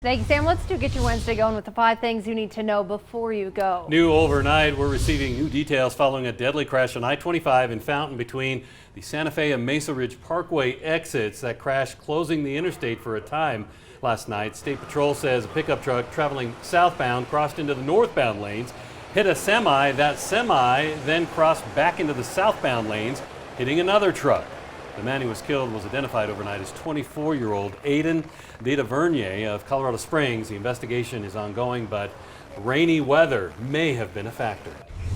Thanks, Sam. Let's get your Wednesday going with the 5 things you need to know before you go. New overnight, we're receiving new details following a deadly crash on I-25 in Fountain between the Santa Fe and Mesa Ridge Parkway exits. That crash closing the interstate for a time last night. State Patrol says a pickup truck traveling southbound crossed into the northbound lanes, hit a semi. That semi then crossed back into the southbound lanes, hitting another truck. The man who was killed was identified overnight as 24-year-old Aiden Vernier of Colorado Springs. The investigation is ongoing, but rainy weather may have been a factor.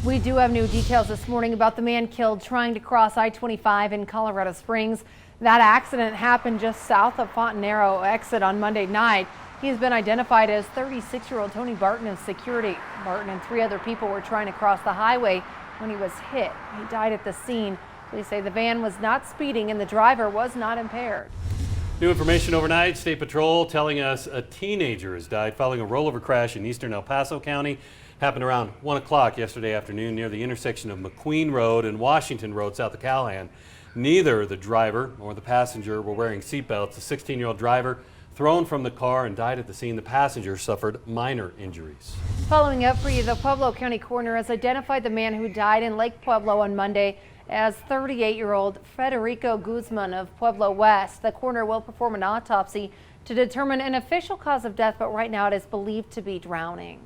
We do have new details this morning about the man killed trying to cross I-25 in Colorado Springs. That accident happened just south of Fontanero exit on Monday night. He has been identified as 36-year-old Tony Barton of Security. Barton and 3 other people were trying to cross the highway when he was hit. He died at the scene. Police say the van was not speeding and the driver was not impaired. New information overnight. State Patrol telling us a teenager has died following a rollover crash in eastern El Paso County. Happened around 1 o'clock yesterday afternoon near the intersection of McQueen Road and Washington Road south of Callahan. Neither the driver or the passenger were wearing seatbelts. The 16-year-old driver thrown from the car and died at the scene. The passenger suffered minor injuries. Following up for you, the Pueblo County coroner has identified the man who died in Lake Pueblo on Monday as 38-year-old Federico Guzman of Pueblo West. The coroner will perform an autopsy to determine an official cause of death, but right now it is believed to be drowning.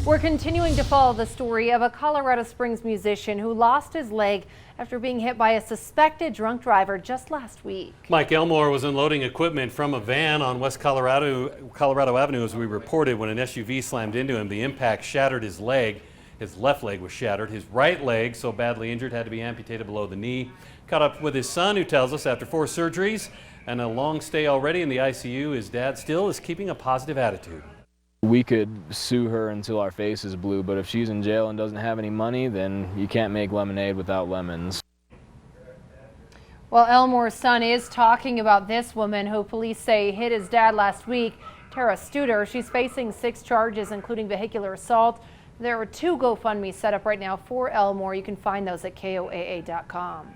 We're continuing to follow the story of a Colorado Springs musician who lost his leg after being hit by a suspected drunk driver just last week. Mike Elmore was unloading equipment from a van on West Colorado Avenue as we reported when an SUV slammed into him. The impact shattered his leg. His left leg was shattered. His right leg, so badly injured, had to be amputated below the knee. Caught up with his son, who tells us after 4 surgeries and a long stay already in the ICU, his dad still is keeping a positive attitude. We could sue her until our face is blue, but if she's in jail and doesn't have any money, then you can't make lemonade without lemons. Well, Elmore's son is talking about this woman who police say hit his dad last week, Tara Studer. She's facing 6 charges, including vehicular assault. There are 2 GoFundMe set up right now for Elmore. You can find those at KOAA.com.